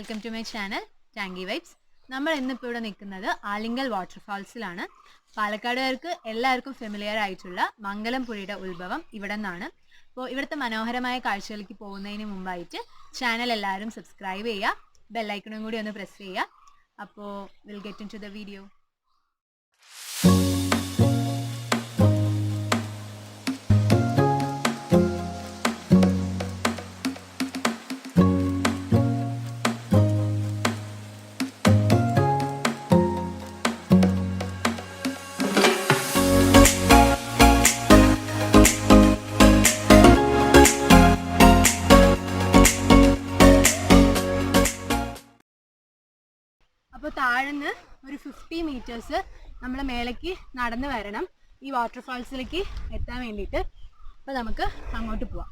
Welcome to my channel tangy vibes. നമ്മൾ ഇന്നിപ്പോൾ ഇവിടെ നിൽക്കുന്നത് ആലിങ്കൽ വാട്ടർഫാൾസിലാണ്. പാലക്കാടുകാർക്ക് എല്ലാവർക്കും ഫെമിലിയർ ആയിട്ടുള്ള മംഗലം പുഴയുടെ ഉത്ഭവം ഇവിടെ നിന്നാണ്. അപ്പോൾ ഇവിടുത്തെ മനോഹരമായ കാഴ്ചകളിലേക്ക് പോകുന്നതിന് മുമ്പായിട്ട് ചാനൽ എല്ലാവരും സബ്സ്ക്രൈബ് ചെയ്യുക, ബെല്ലൈക്കണും കൂടി ഒന്ന് പ്രസ് ചെയ്യുക. അപ്പോൾ will get into the video. അപ്പോൾ താഴ്ന്ന് ഒരു 50 മീറ്റേഴ്സ് നമ്മൾ മേലേക്ക് നടന്ന് വരണം ഈ വാട്ടർഫാൾസിലേക്ക് എത്താൻ വേണ്ടിയിട്ട്. അപ്പോൾ നമുക്ക് അങ്ങോട്ട് പോവാം.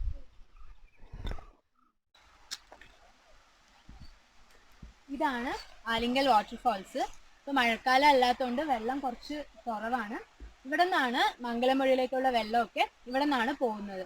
ഇതാണ് ആലിങ്കൽ വാട്ടർഫാൾസ്. ഇപ്പോൾ മഴക്കാലം അല്ലാത്തതുകൊണ്ട് വെള്ളം കുറച്ച് കുറവാണ്. ഇവിടെ നിന്നാണ് മംഗലം പുഴയിലേക്കുള്ള വെള്ളമൊക്കെ ഇവിടെ നിന്നാണ് പോകുന്നത്.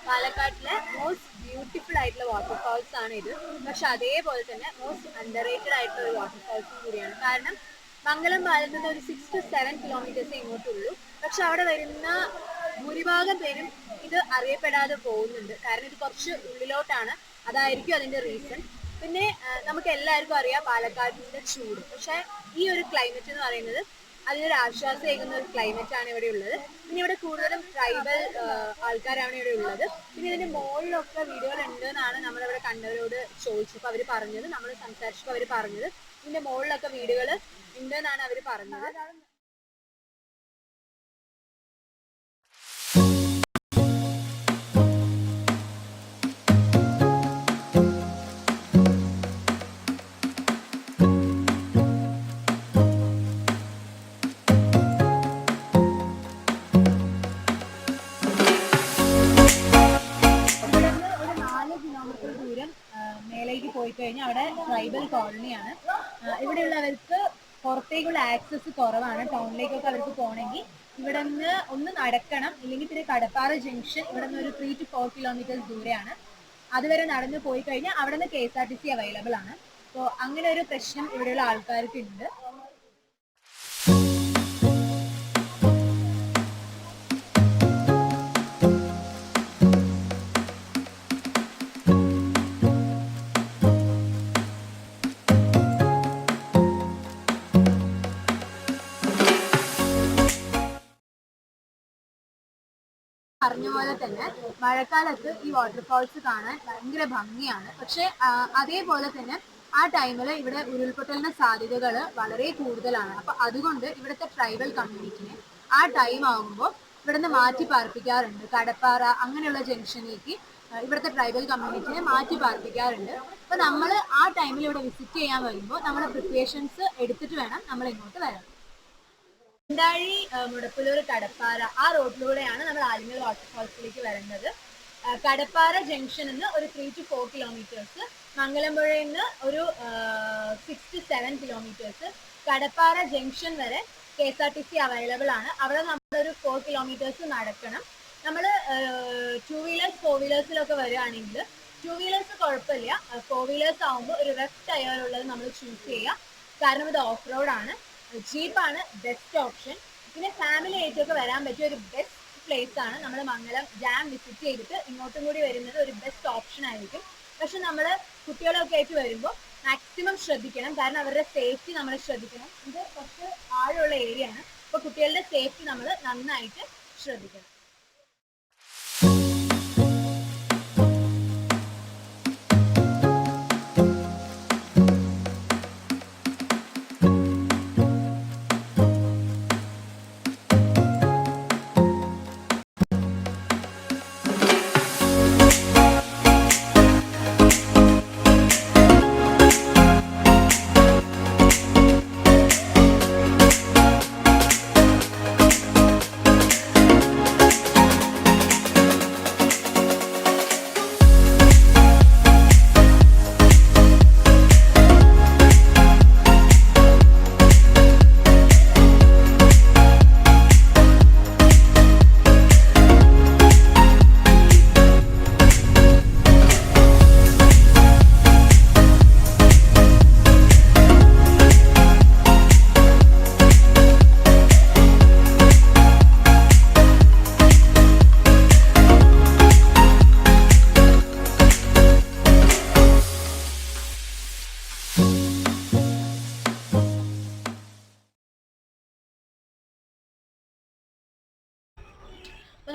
പാലക്കാട്ടിലെ മോസ്റ്റ് ബ്യൂട്ടിഫുൾ ആയിട്ടുള്ള വാട്ടർഫാൾസ് ആണ് ഇത്. പക്ഷെ അതേപോലെ തന്നെ മോസ്റ്റ് അണ്ടർ റേറ്റഡ് ആയിട്ടുള്ള ഒരു വാട്ടർഫാൾസും കൂടിയാണ്. കാരണം മംഗലം പാലത്തിൽ നിന്ന് ഒരു 6 to 7 കിലോമീറ്റേഴ്സ് ഇങ്ങോട്ടുള്ളൂ. പക്ഷെ അവിടെ വരുന്ന ഭൂരിഭാഗം പേരും ഇത് അറിയപ്പെടാതെ പോകുന്നുണ്ട്. കാരണം ഇത് കുറച്ച് ഉള്ളിലോട്ടാണ്. അതായിരിക്കും അതിന്റെ റീസൺ. പിന്നെ നമുക്ക് എല്ലാവർക്കും അറിയാം പാലക്കാടിന്റെ ചൂട്. പക്ഷെ ഈ ഒരു ക്ലൈമറ്റ് എന്ന് പറയുന്നത് അതിനൊരു ആശ്വാസമേകുന്ന ഒരു ക്ലൈമറ്റ് ആണ് ഇവിടെ ഉള്ളത്. പിന്നെ ഇവിടെ കൂടുതലും ട്രൈബൽ ആൾക്കാരാണ് ഇവിടെ ഉള്ളത്. പിന്നെ ഇതിന്റെ മുകളിലൊക്കെ വീഡിയോകൾ ഉണ്ട് എന്നാണ് നമ്മളിവിടെ കണ്ടവരോട് ചോദിച്ചപ്പോൾ അവർ പറഞ്ഞത്. നമ്മൾ സംസാരിച്ചപ്പോൾ അവർ പറഞ്ഞത് ഇതിന്റെ മുകളിലൊക്കെ വീഡിയോകൾ ഉണ്ട് എന്നാണ് അവർ പറഞ്ഞത്. മേലേക്ക് പോയി കഴിഞ്ഞാൽ അവിടെ ട്രൈബൽ കോളനിയാണ്. ഇവിടെയുള്ളവർക്ക് പുറത്തേക്കുള്ള ആക്സസ് കുറവാണ്. ടൗണിലേക്കൊക്കെ അവർക്ക് പോകണമെങ്കിൽ ഇവിടെ നിന്ന് ഒന്ന് നടക്കണം. ഇല്ലെങ്കിൽ പിന്നെ കടപ്പാറ ജംഗ്ഷൻ ഇവിടെ നിന്ന് ഒരു 3 to 4 കിലോമീറ്റേഴ്സ് ദൂരെയാണ്. അതുവരെ നടന്ന് പോയി കഴിഞ്ഞാൽ അവിടെ നിന്ന് KSRTC അവൈലബിൾ ആണ്. അപ്പോൾ അങ്ങനെ ഒരു പ്രശ്നം ഇവിടെയുള്ള ആൾക്കാർക്ക് ഉണ്ട്. പറഞ്ഞ പോലെ തന്നെ മഴക്കാലത്ത് ഈ വാട്ടർഫാൾസ് കാണാൻ ഭയങ്കര ഭംഗിയാണ്. പക്ഷെ അതേപോലെ തന്നെ ആ ടൈമിൽ ഇവിടെ ഉരുൾപൊട്ടലിന്റെ സാധ്യതകൾ വളരെ കൂടുതലാണ്. അപ്പൊ അതുകൊണ്ട് ഇവിടുത്തെ ട്രൈബൽ കമ്മ്യൂണിറ്റിനെ ആ ടൈം ആകുമ്പോൾ ഇവിടുന്ന് മാറ്റി പാർപ്പിക്കാറുണ്ട്. കടപ്പാറ അങ്ങനെയുള്ള ജംഗ്ഷനിലേക്ക് ഇവിടുത്തെ ട്രൈബൽ കമ്മ്യൂണിറ്റിനെ മാറ്റി പാർപ്പിക്കാറുണ്ട്. അപ്പൊ നമ്മൾ ആ ടൈമിൽ ഇവിടെ വിസിറ്റ് ചെയ്യാൻ വരുമ്പോൾ നമ്മൾ പ്രിപ്പറേഷൻസ് എടുത്തിട്ട് വേണം നമ്മൾ ഇങ്ങോട്ട് വരാൻ. ഉണ്ടാഴി മുടപ്പുലൂർ കടപ്പാറ ആ റോഡിലൂടെയാണ് നമ്മൾ ആലിങ്കൽ വാട്ടർഫാൾസിലേക്ക് വരുന്നത്. കടപ്പാറ ജംഗ്ഷനിൽ നിന്ന് ഒരു 3 to 4 കിലോമീറ്റേഴ്സ്, മംഗലംപുഴയിൽ നിന്ന് ഒരു 6 to 7 കിലോമീറ്റേഴ്സ്. കടപ്പാറ ജംഗ്ഷൻ വരെ KSRTC അവൈലബിൾ ആണ്. അവിടെ നമ്മളൊരു 4 കിലോമീറ്റേഴ്സ് നടക്കണം. നമ്മൾ 2 വീലേഴ്സ് 4 വീലേഴ്സിലൊക്കെ വരികയാണെങ്കിൽ 2 വീലേഴ്സ് കുഴപ്പമില്ല. 4 വീലേഴ്സ് ആകുമ്പോൾ ഒരു റഫ് ടയർ ഉള്ളത് നമ്മൾ ചൂസ് ചെയ്യുക. കാരണം ഇത് ഓഫ് റോഡാണ്. ജീപ്പാണ് ബെസ്റ്റ് ഓപ്ഷൻ. പിന്നെ ഫാമിലി ആയിട്ടൊക്കെ വരാൻ പറ്റിയ ഒരു ബെസ്റ്റ് പ്ലേസ് ആണ്. നമ്മൾ മംഗലം ഡാം വിസിറ്റ് ചെയ്തിട്ട് ഇങ്ങോട്ടും കൂടി വരുന്നത് ഒരു ബെസ്റ്റ് ഓപ്ഷൻ ആയിരിക്കും. പക്ഷെ നമ്മൾ കുട്ടികളൊക്കെ ആയിട്ട് വരുമ്പോൾ മാക്സിമം ശ്രദ്ധിക്കണം. കാരണം അവരുടെ സേഫ്റ്റി നമ്മൾ ശ്രദ്ധിക്കണം. ഇത് കുറച്ച് ആഴമുള്ള ഏരിയ ആണ്. അപ്പോൾ കുട്ടികളുടെ സേഫ്റ്റി നമ്മൾ നന്നായിട്ട് ശ്രദ്ധിക്കണം.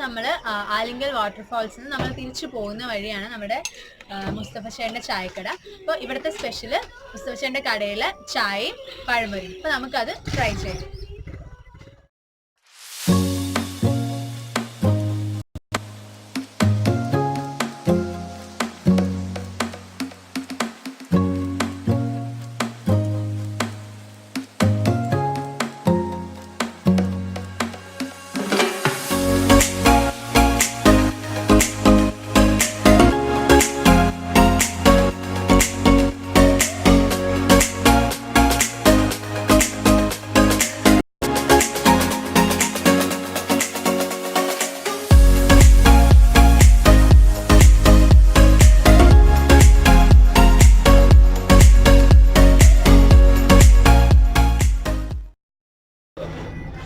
നമ്മൾ ആലിങ്കൽ വാട്ടർഫാൾസിൽ നിന്ന് നമ്മൾ തിരിച്ചു പോകുന്ന വഴിയാണ് നമ്മുടെ മുസ്തഫ ചേട്ടൻ്റെ ചായക്കട. അപ്പോൾ ഇവിടുത്തെ സ്പെഷ്യൽ മുസ്തഫ ചേട്ടൻ്റെ കടയിലെ ചായയും പഴംപൊരിയും. അപ്പോൾ നമുക്കത് ട്രൈ ചെയ്യാം.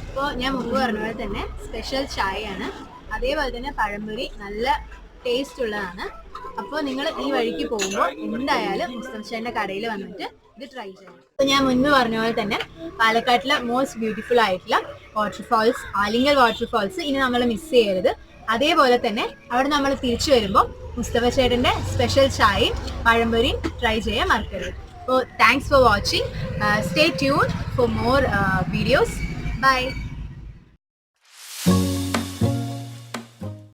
അപ്പോൾ ഞാൻ മുമ്പ് പറഞ്ഞ പോലെ തന്നെ സ്പെഷ്യൽ ചായയാണ്, അതേപോലെ തന്നെ പഴംപൊരി നല്ല ടേസ്റ്റ് ഉള്ളതാണ്. അപ്പോൾ നിങ്ങൾ ഈ വഴിക്ക് പോകുമ്പോൾ എന്തായാലും മുസ്തഫ ചേട്ടൻ്റെ കടയിൽ വന്നിട്ട് ഇത് ട്രൈ ചെയ്യണം. അപ്പോൾ ഞാൻ മുൻപ് പറഞ്ഞ പോലെ തന്നെ പാലക്കാട്ടിലെ മോസ്റ്റ് ബ്യൂട്ടിഫുൾ ആയിട്ടുള്ള വാട്ടർഫാൾസ് ആലിങ്കൽ വാട്ടർഫാൾസ് ഇനി നമ്മൾ മിസ് ചെയ്യരുത്. അതേപോലെ തന്നെ അവിടെ നമ്മൾ തിരിച്ചു വരുമ്പോൾ മുസ്തഫ ചേട്ടൻ്റെ സ്പെഷ്യൽ ചായയും പഴംപൊരിയും ട്രൈ ചെയ്യാൻ മറക്കരുത്. അപ്പോൾ thanks for watching. Stay tune for more videos. Bye.